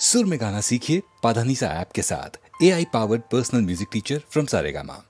सुर में गाना सीखिए पाधानीसा ऐप के साथ। AI powered personal music teacher from Saregama.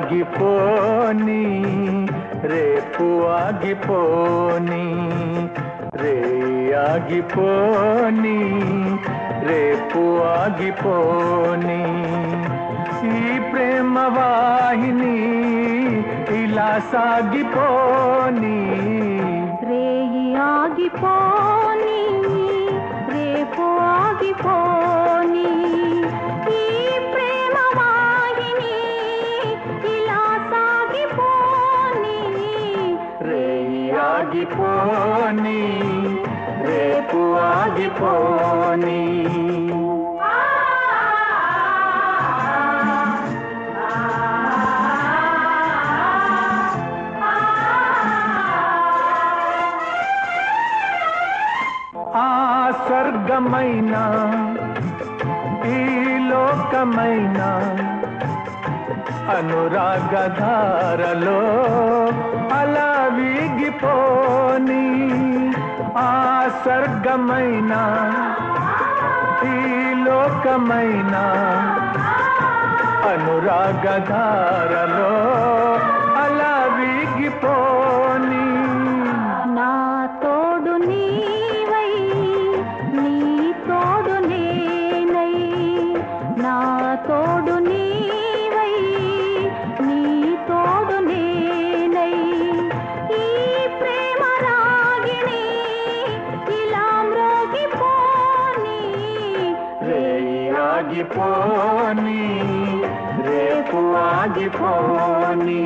ఆగిపోని రేపు ఆగిపోని రే ఆగిపోని రేపు ఆగిపోని ఈ ప్రేమ వాహిని ఇలా సాగిపోని రే ఆగిపోని రేపు ఆగిపోని ఆగిపోని రేపు ఆగిపోని ఆ స్వర్గమైన ఈ లోకమైన అనురాగధారలో అలా వీగిపోని ఆ స్వర్గమైన ఈ లోకమైన అనురాగధారలో అలా వీగిపోని నా తోడు నీవై నీ తోడు నేనై నా తోడు నీవై నీ తోడు నేనై ఈ ప్రేమ రాగిణి ఇలా మ్రోగిపోని రే ఆగిపోని రేపు ఆగిపోని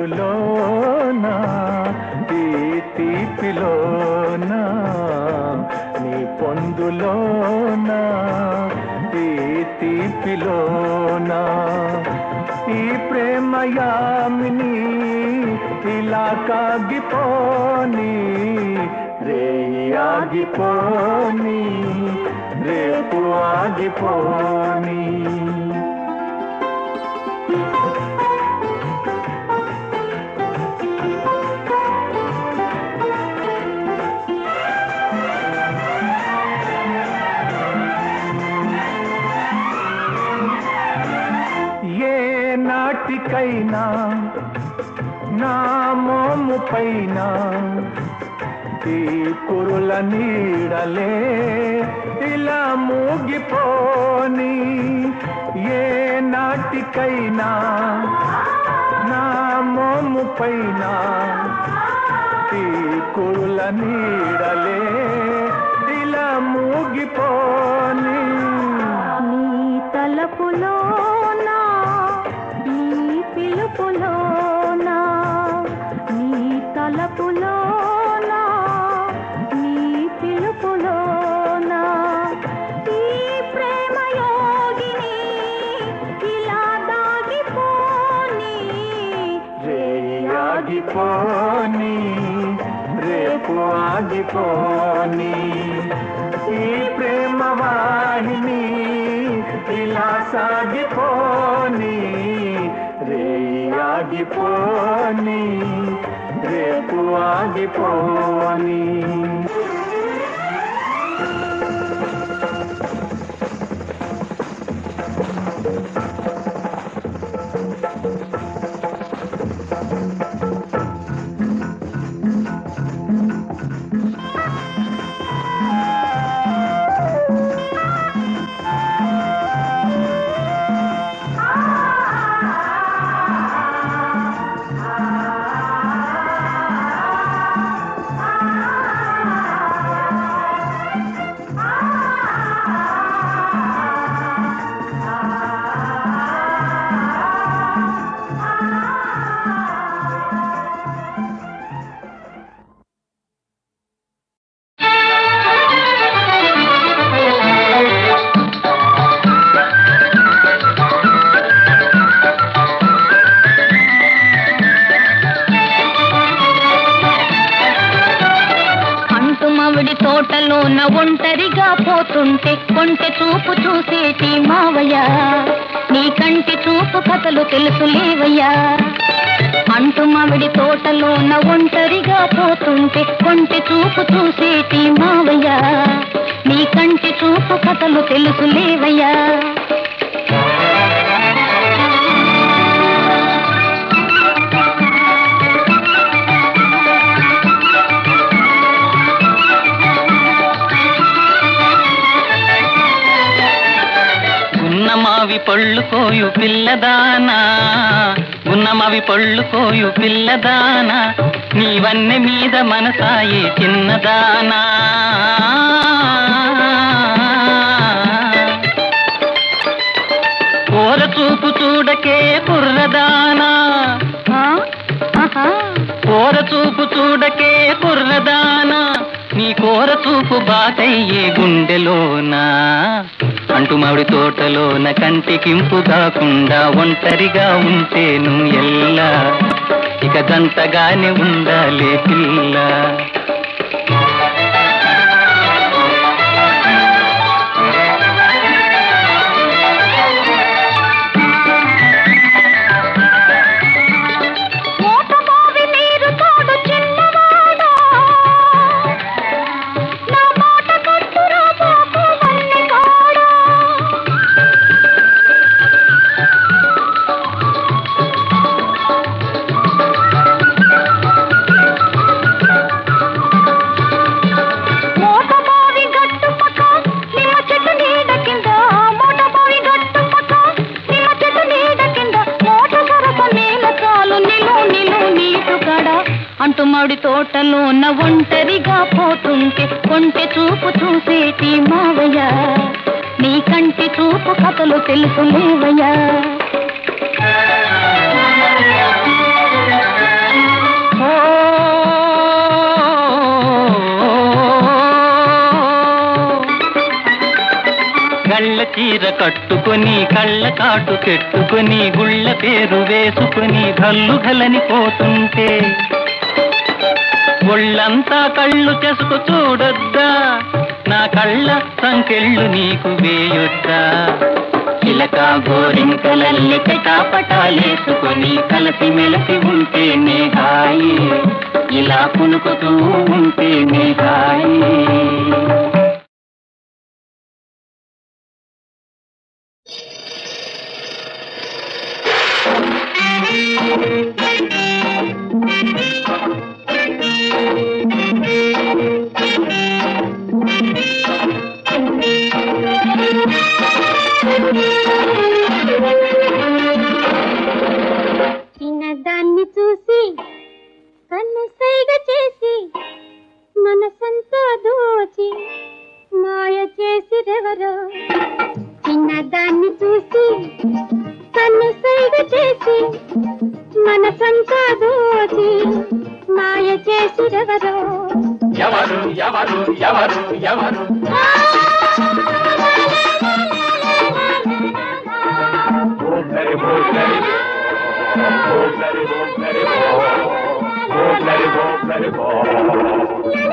పొందులోనా ఈ తీపిలోనా నీ పొందులోనా ఈ తీపిలోనా ఈ ప్రేమయామిని ఇలా కాగిపోని రే ఆగిపోని రేపు ఆగిపోని నాటికైనా నా మోము పైన ఈ కురుల నీడలే ఇలా మూగిపోని ఏ నాటికైనా నా మోము పైన ఈ కురుల నీడలే ఇలా మూగిపోని నీ తలపులో పిలుపులోనా నీ తలపులోనా నీ పిలుపులోనా ఈ ప్రేమ యోగిని ఇలా దాగిపోని రే ఆగిపోని రే రేపు ఆగిపోని ఈ ప్రేమ వాహిని ఇలా సాగిపోని రే ఆగిపోని రేపు ఆగిపోని తోటలోన ఒంటరిగా పోతుంటే కొంటె చూపు చూసేటి మావయ్య నీ కంటి చూపు కథలు తెలుసు లేవయ్యా అంటు మామిడి తోటలోన ఒంటరిగా పోతుంటే కొంటె చూపు చూసేటి మావయ్య నీ కంటి చూపు కథలు తెలుసు లేవయ్యా ఉన్నమావి పళ్ళు కోయు పిల్లదానా ఉన్నమావి పళ్ళు కోయు పిల్లదానా నీవన్నె మీద మనసాయే చిన్నదానా కోర చూపు చూడకే కుర్రదానా కోర చూపు చూడకే కుర్రదానా నీ కోర చూపు బాటయ్యే గుండెలోనా అంటు మామిడి తోటలోన కంటికింపు కాకుండా ఒంటరిగా ఉంటేను ఎల్లా ఇక దంతగానే ఉండాలే పిల్ల అంటు మామిడి తోటలోన ఒంటరిగా పోతుంటే కొంటె చూపు చూసేటి మావయ్య నీ కంటి చూపు కథలు తెలుసు లేవయ్యా గళ్ళ చీర కట్టుకొని కళ్ళ కాటు పెట్టుకొని గుళ్ళ పేరు వేసుకొని గల్లు గలని పోతుంటే ఒళ్ళంతా కళ్ళు చెసుకు చూడొద్దా నా కళ్ళ సంకెళ్ళు నీకు వేయొద్దా చిలక గోరింకలల్లి పటాపటాలేసుకొని కలసి మెలసి ఉంటేనే హాయి ఇలా పులుకుతూ ఉంటేనే హాయి చిన్నదాన్ని చూసి కన్ను సైగ చేసి మనసంతా దోచి మాయ చేసిరెవరో చిన్నదాన్ని చూసి కన్ను సైగ చేసి మనసంతా దోచి మాయ చేసిరెవరో ఎవరు ఎవరు ఎవరు ఎవరు Let it go.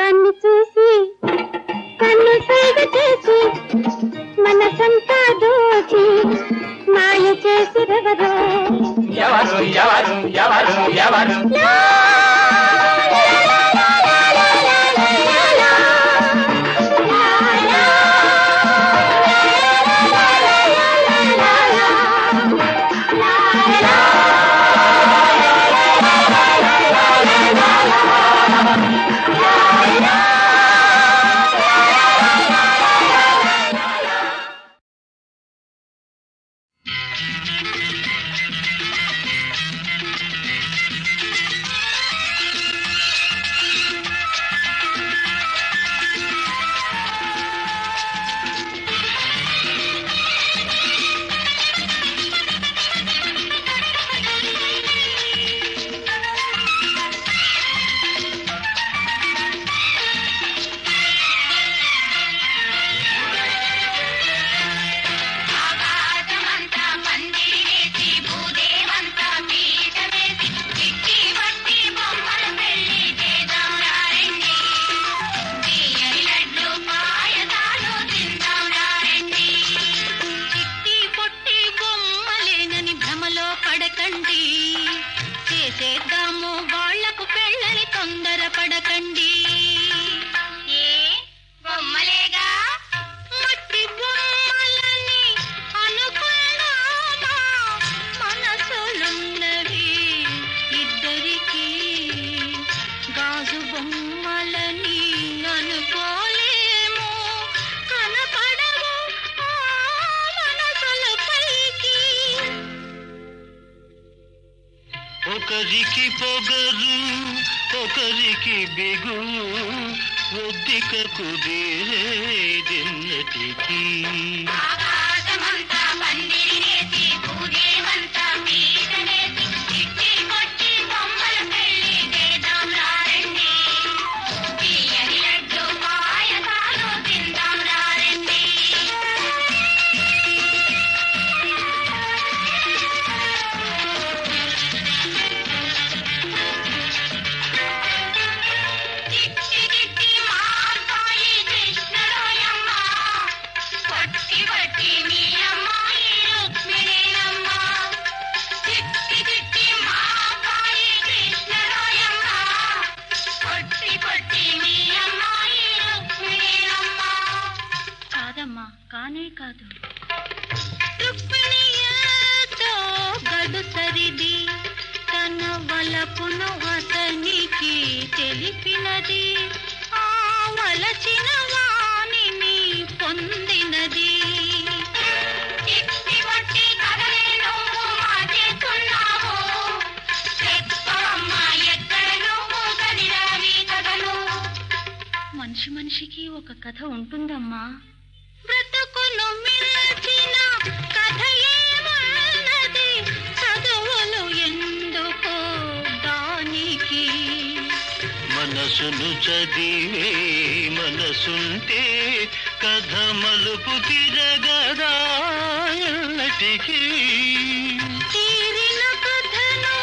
దాన్ని చూసి కన్ను సైగ చేసి మనసంతా దోచి మాయ చేసిరెవరో ఎవరు ఎవరు ఎవరు ఎవరు ఒకరికి పొగరు ఒకరికి బిగు ఒద్దిక కుదిరేదిన్నటికి కానే కాదు రుక్మిణితో గడు సరిది తన వలపును అతనికి తెలిపినది ఆ వలచిన వాణిని పొందినది మనిషి మనిషికి ఒక కథ ఉంటుందమ్మా బ్రతుకును మిల్చిన కథ ఏమన్నది చదువులు ఎందుకో దానికి మనసును చదివే మనసుంటే కథ మలుపు తిరగదాయన్నటికి తీరిన కథను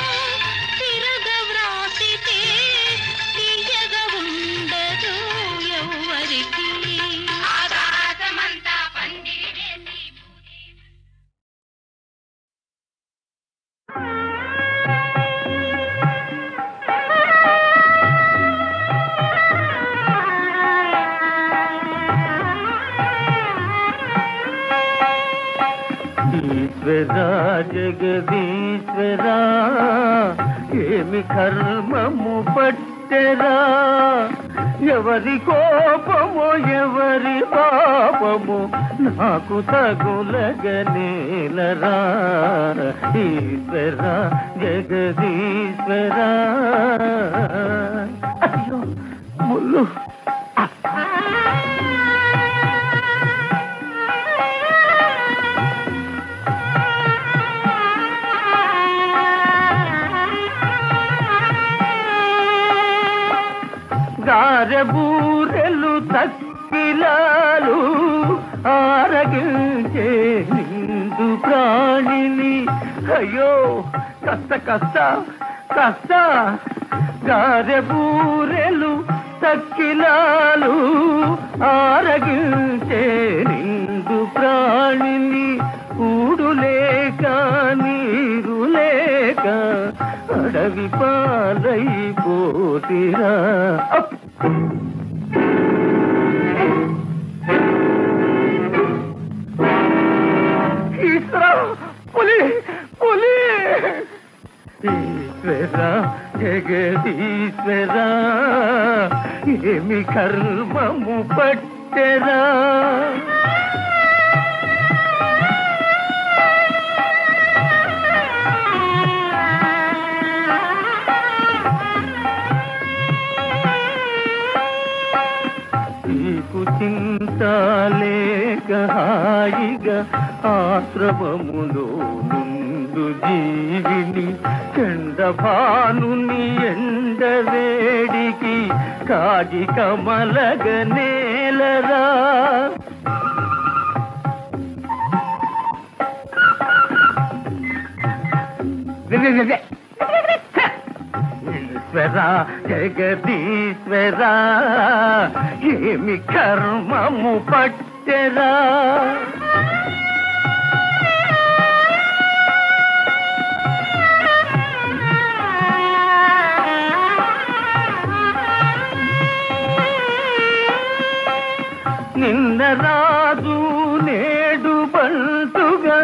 తిరగవ్రాసితే తీయగా ఉండదు ఎవరికి ఈశ్వరా జగదీశ్వరా ఏమి కర్మము పట్టెరా ఎవరి కోపము ఎవరి పాపము నాకు తగులగనేలరా ఈశ్వరా జగదీశ్వరా అయ్యో ముళ్ళు గారెబూరెలు తక్కిలాలు ఆరగించే నిండు ప్రాణిని అయ్యో కష్ట కష్ట కష్ట గారెబూరెలు తక్కిలాలు ఆరగించే నిండు ప్రాణిని కూడు లేక నీరు లేక అడవి పాలైపోతిరా. ఈశ్వరా, పులి పులి! ఈశ్వర జగదీశ్వర ఏమి కర్మము పట్టెరా. నీకు చింత లేక హాయిగా ఆశ్రమములో నుండు జీవిని చండభానుని ఎండవేడికి కాజి కమలగ నేలరా. ఈశ్వర జగదీశ్వర ఏమి కర్మము పట్టెరా. నిన్న రాజు నేడు బంటుగా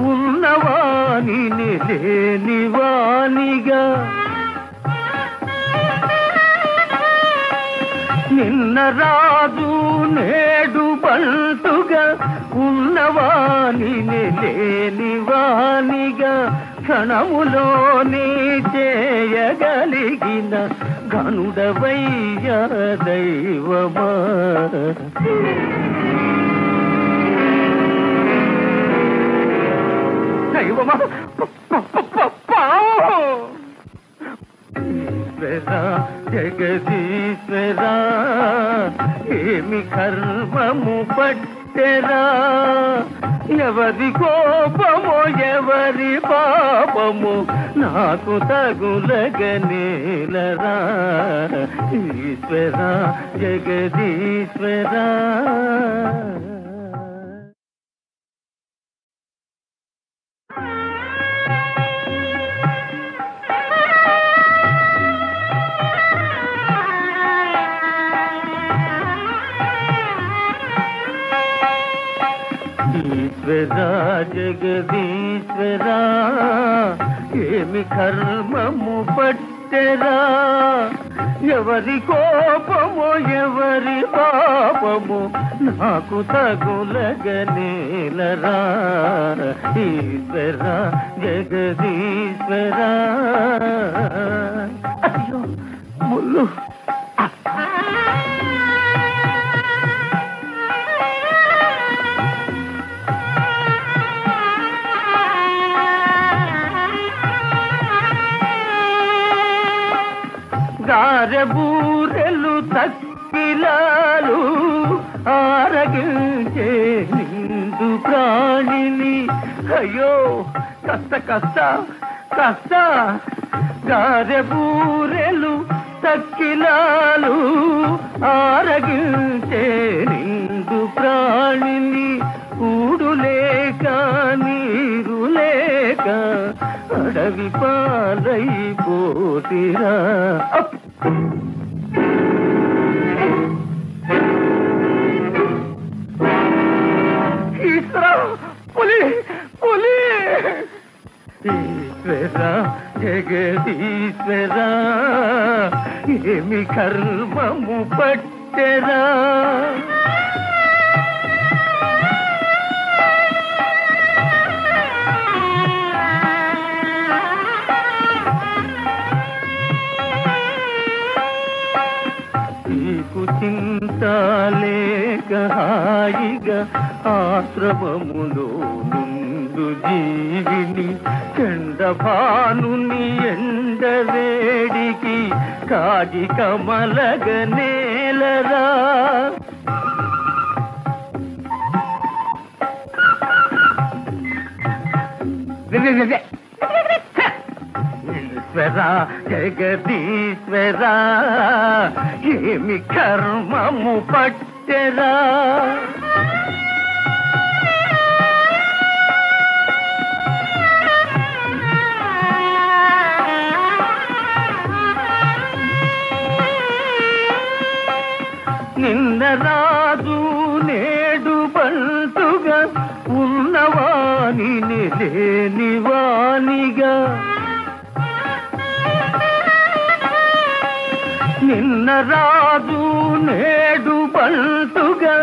ఉన్నవాని లేని వానిగా. నిన్న రాజు నేడు బంటుగా ఉన్నవాని లేని వానిగా క్షణములోనే చేయగలిగిన గనుడవయ్య దైవమా. దైవమా ఈశ్వర జగదీశ్వర ఏమి కర్మము పట్టెరా. ఎవరి కోపమో ఎవరి పాపము నాకు తగులగనేలరా. ఈశ్వర జగదీశ్వర. ఈశ్వర జగదీశ్వర ఏమి కర్మము పట్టెరా. ఎవరి కోపము ఎవరి పాపము నాకు తగులగనేలరా. ఈశ్వర జగదీశ్వర. అయ్యో ముళ్ళు! గారెబూరెలు తక్కిలాలు ఆరగించే నిండు ప్రాణిని అయ్యో కష్ట కష్ట కష్ట. గారెబూరెలు తక్కిలాలు ఆరగించే నిండు ప్రాణిని కూడు లేక నీరు లేక అడవి పాలైపోతిరా. ఈశ్వరా, పులి పులి! ఈశ్వర జగదీశ్వర ఏమి కర్మము పట్టెరా. నీకు చింత లేక హాయిగా ఆశ్రమములో నుండు జీవిని చండభానుని ఎండవేడికి కాజి కమలగ నేలరా. ఈశ్వర జగదీశ్వర ఏమి కర్మము పట్టెరా నిన్న రాజు నేడు బంటుగా ఉన్నవాని లేనివానిగా నిన్న రాజు నేడు బంటుగా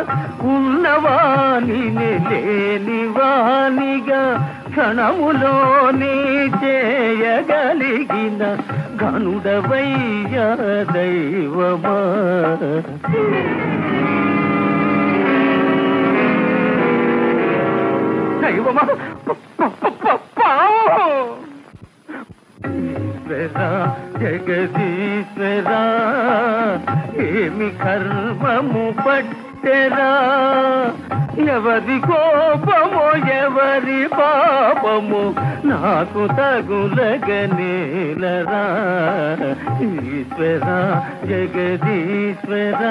ఉన్నవాని లేనివానిగా క్షణములోనే చేయగలిగిన గనుడవయ్య దైవమా దైవమా ఈశ్వర జగదీశ్వర ఏమి కర్మము పట్టెరా ఎవరి కోపము ఎవరి పాపము నాకు తగులగనేలరా ఈశ్వర జగదీశ్వర